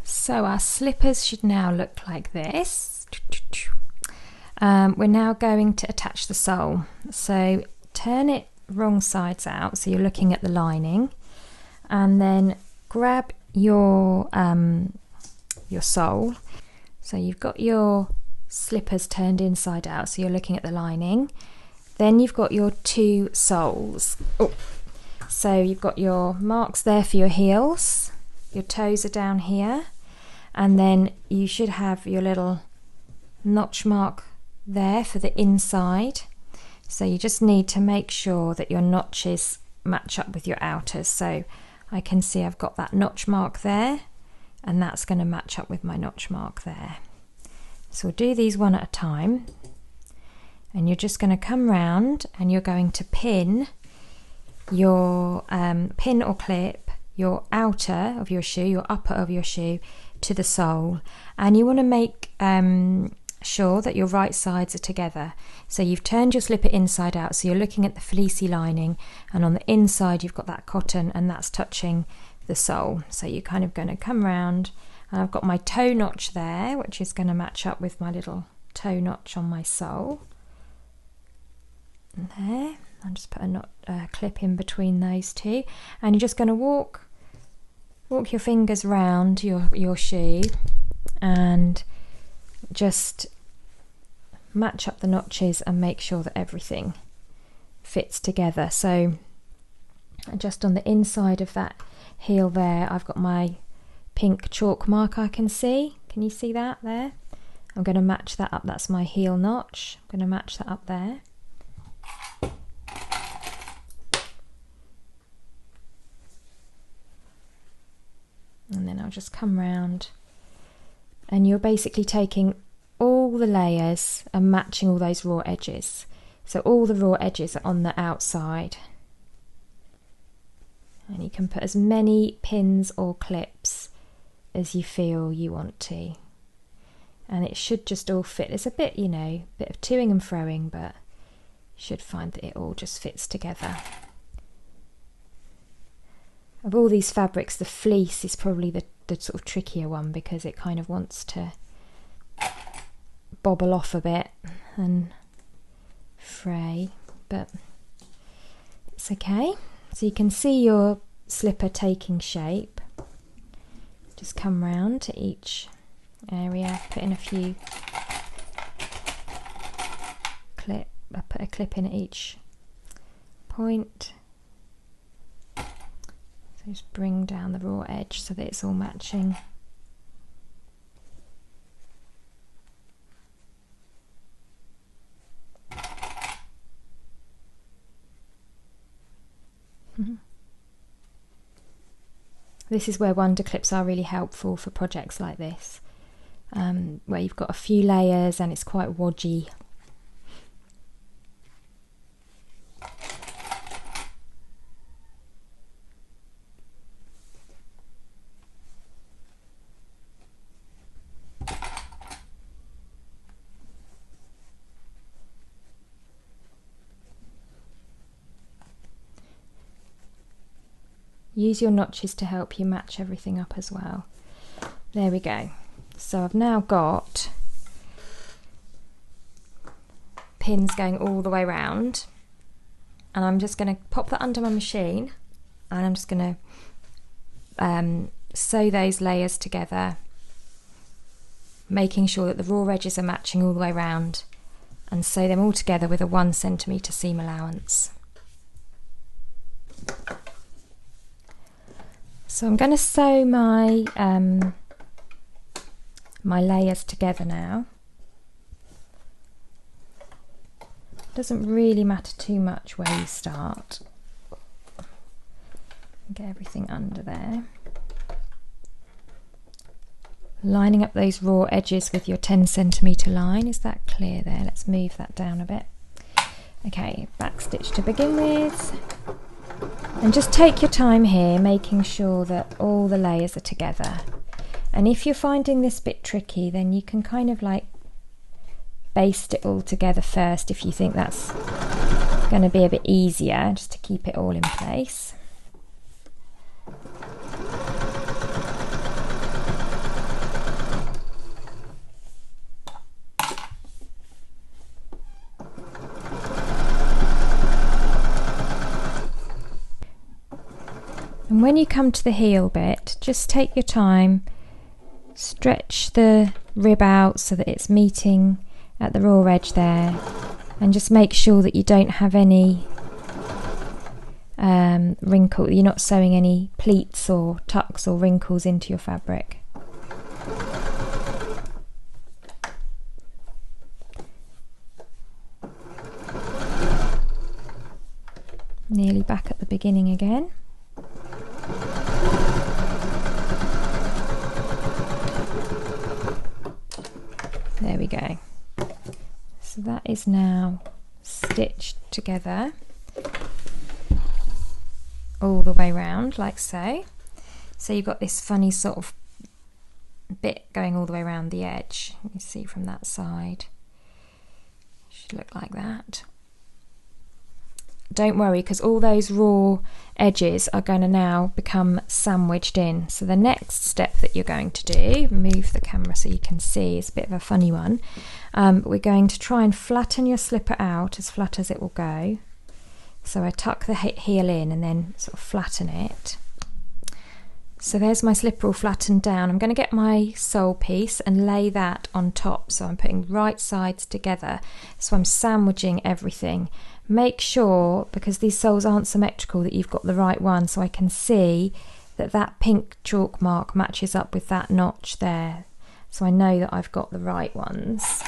So our slippers should now look like this. We're now going to attach the sole. So turn it wrong sides out, so you're looking at the lining, and then grab your sole. So you've got your slippers turned inside out, so you're looking at the lining. Then you've got your two soles. Oh. So you've got your marks there for your heels, your toes are down here, and then you should have your little notch mark there for the inside. So you just need to make sure that your notches match up with your outers. So I can see I've got that notch mark there, and that's going to match up with my notch mark there. So we'll do these one at a time, and you're just going to come round and you're going to pin your pin or clip your outer of your shoe, your upper of your shoe, to the sole, and you want to make sure that your right sides are together. So you've turned your slipper inside out, so you're looking at the fleecy lining, and on the inside you've got that cotton, and that's touching the sole. So you're kind of going to come round, and I've got my toe notch there, which is going to match up with my little toe notch on my sole. And there, I'll just put a clip in between those two, and you're just going to walk your fingers round your shoe and just match up the notches and make sure that everything fits together. So just on the inside of that heel there, I've got my pink chalk mark I can see. Can you see that there? I'm going to match that up. That's my heel notch. I'm going to match that up there. And then I'll just come round, and you're basically taking all the layers and matching all those raw edges. So all the raw edges are on the outside, and you can put as many pins or clips as you feel you want to, and it should just all fit. It's a bit, you know, bit of toing and froing, but you should find that it all just fits together. Of all these fabrics, the fleece is probably the sort of trickier one, because it kind of wants to bobble off a bit and fray, but it's okay. So you can see your slipper taking shape. Just come round to each area, put in a few I put a clip in at each point. So just bring down the raw edge so that it's all matching. This is where wonder clips are really helpful for projects like this, where you've got a few layers and it's quite wodgy. Use your notches to help you match everything up as well. There we go. So I've now got pins going all the way around, and I'm just going to pop that under my machine, and I'm just going to sew those layers together, making sure that the raw edges are matching all the way around, and sew them all together with a 1 centimetre seam allowance. So I'm going to sew my my layers together now. Doesn't really matter too much where you start. Get everything under there. Lining up those raw edges with your 10 centimetre line. Is that clear there? Let's move that down a bit. Okay, back stitch to begin with. And just take your time here, making sure that all the layers are together. And if you're finding this bit tricky, then you can kind of like baste it all together first if you think that's going to be a bit easier, just to keep it all in place. And when you come to the heel bit, just take your time, stretch the rib out so that it's meeting at the raw edge there, and just make sure that you don't have any wrinkle, you're not sewing any pleats or tucks or wrinkles into your fabric. Nearly back at the beginning again. There we go. So that is now stitched together all the way around, like so. So you've got this funny sort of bit going all the way around the edge. You can see from that side. Should look like that. Don't worry, because all those raw edges are going to now become sandwiched in. So the next step that you're going to do, move the camera so you can see, it's a bit of a funny one. But we're going to try and flatten your slipper out as flat as it will go. So I tuck the heel in and then sort of flatten it. So there's my slipper all flattened down. I'm going to get my sole piece and lay that on top. So I'm putting right sides together. So I'm sandwiching everything. Make sure, because these soles aren't symmetrical, that you've got the right one. So I can see that that pink chalk mark matches up with that notch there. So I know that I've got the right ones.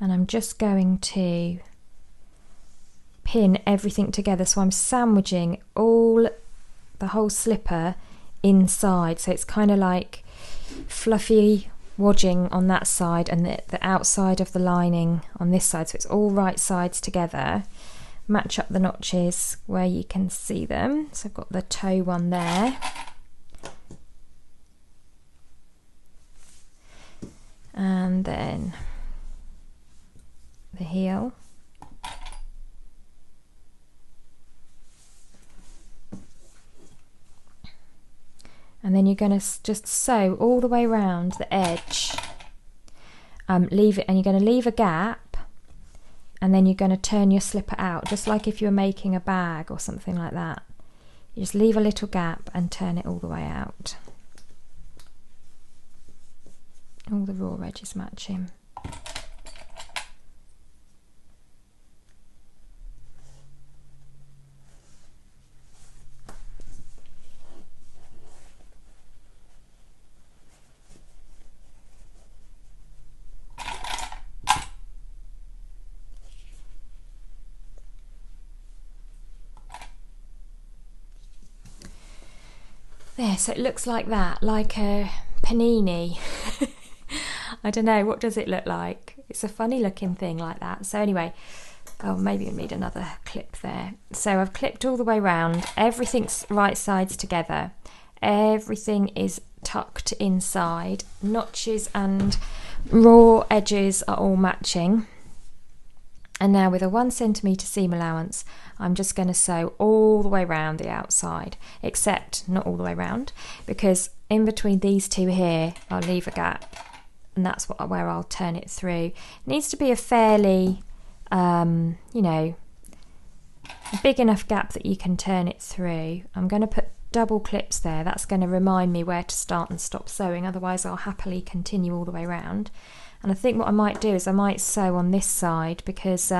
And I'm just going to pin everything together. So I'm sandwiching the whole slipper inside, so it's kind of like fluffy wadding on that side and the outside of the lining on this side, so it's all right sides together. Match up the notches where you can see them. So I've got the toe one there, and then the heel. And then you're going to just sew all the way around the edge. Leave it, and you're going to leave a gap, and then you're going to turn your slipper out, just like if you were making a bag or something like that. You just leave a little gap and turn it all the way out. All the raw edges matching. There, so it looks like that, like a panini. I don't know, what does it look like? It's a funny looking thing like that. So anyway, oh, maybe we need another clip there. So I've clipped all the way around, everything's right sides together, everything is tucked inside, notches and raw edges are all matching. And now with a 1 centimetre seam allowance, I'm just going to sew all the way around the outside, except not all the way around, because in between these two here, I'll leave a gap, and that's where I'll turn it through. It needs to be a fairly, you know, big enough gap that you can turn it through. I'm going to put double clips there. That's going to remind me where to start and stop sewing. Otherwise, I'll happily continue all the way around. And I think what I might do is I might sew on this side, because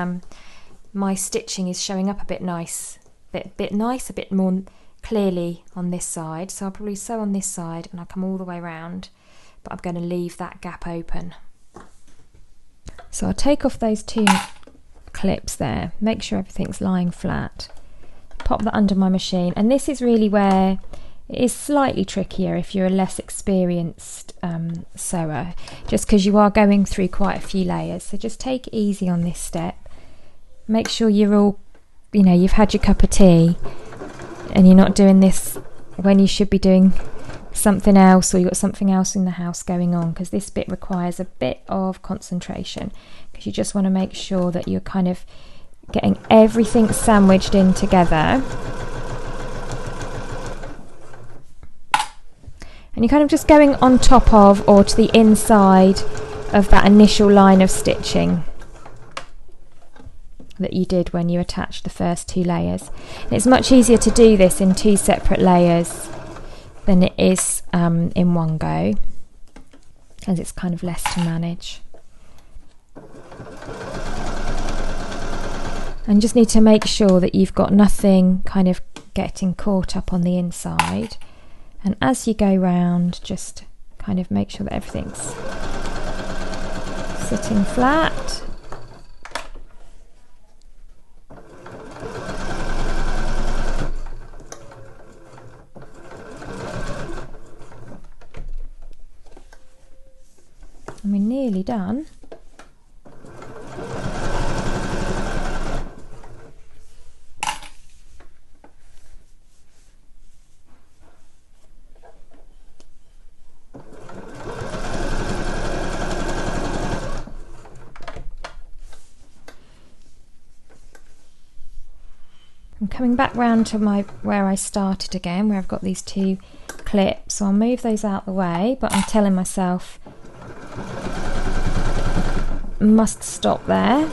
my stitching is showing up a bit a bit more clearly on this side. So I'll probably sew on this side and I'll come all the way around, but I'm going to leave that gap open. So I'll take off those two clips there, make sure everything's lying flat, pop that under my machine. And this is really where it is slightly trickier if you're a less experienced sewer, just because you are going through quite a few layers. So just take it easy on this step. Make sure you're all, you know, you've had your cup of tea and you're not doing this when you should be doing something else, or you've got something else in the house going on, because this bit requires a bit of concentration, because you just want to make sure that you're kind of getting everything sandwiched in together. And you're kind of just going on top of or to the inside of that initial line of stitching. that you did when you attached the first 2 layers. And it's much easier to do this in 2 separate layers than it is in one go, as it's kind of less to manage. And just need to make sure that you've got nothing kind of getting caught up on the inside, and as you go round, just kind of make sure that everything's sitting flat. And we're nearly done. I'm coming back round to where I started again, where I've got these 2 clips, so I'll move those out the way, but I'm telling myself must stop there.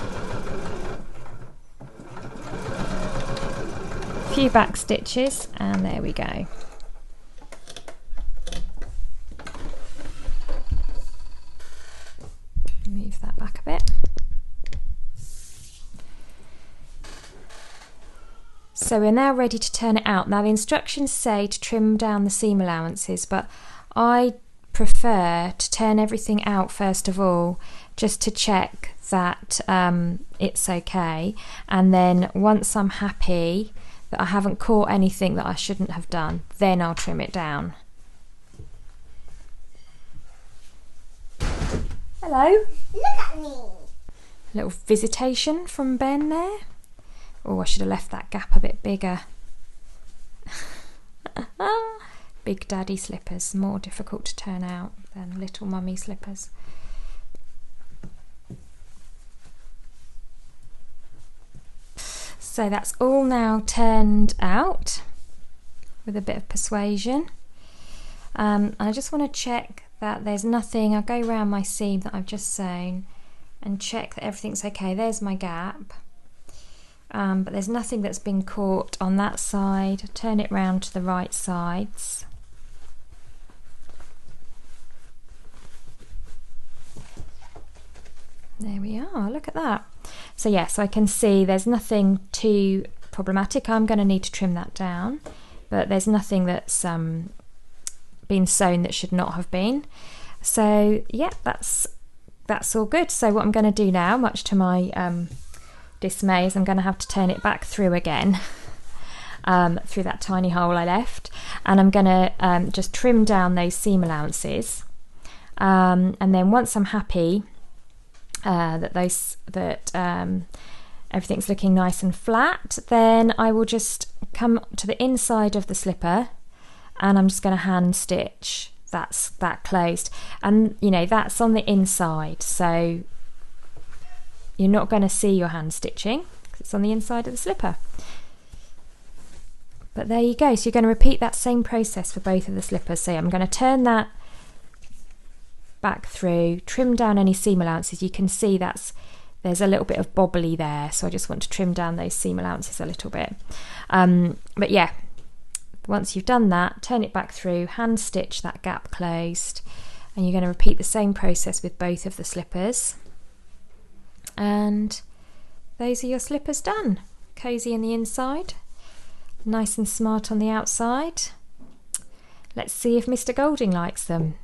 A few back stitches, and there we go. Move that back a bit. So we're now ready to turn it out. Now the instructions say to trim down the seam allowances, but I prefer to turn everything out first of all, just to check that it's okay, and then once I'm happy that I haven't caught anything that I shouldn't have done, then I'll trim it down. Hello. Look at me. A little visitation from Ben there. Oh, I should have left that gap a bit bigger. Big daddy slippers, more difficult to turn out than little mummy slippers. So that's all now turned out with a bit of persuasion. And I just want to check that there's nothing. I'll go around my seam that I've just sewn and check that everything's okay. There's my gap. But there's nothing that's been caught on that side. Turn it round to the right sides. There we are, look at that. So yes, I can see there's nothing too problematic. I'm going to need to trim that down, but there's nothing that's been sewn that should not have been. So yeah, that's all good. So what I'm going to do now, much to my dismay, is I'm going to have to turn it back through again through that tiny hole I left, and I'm going to just trim down those seam allowances, and then once I'm happy that everything's looking nice and flat, then I will just come to the inside of the slipper and I'm just going to hand stitch that closed, and you know that's on the inside, so you're not going to see your hand stitching because it's on the inside of the slipper. But there you go. So you're going to repeat that same process for both of the slippers. So I'm going to turn that back through, trim down any seam allowances. You can see there's a little bit of bobbly there, so I just want to trim down those seam allowances a little bit. But yeah, once you've done that, turn it back through, hand stitch that gap closed, and you're going to repeat the same process with both of the slippers. And those are your slippers done. Cozy on the inside, nice and smart on the outside. Let's see if Mr. Golding likes them.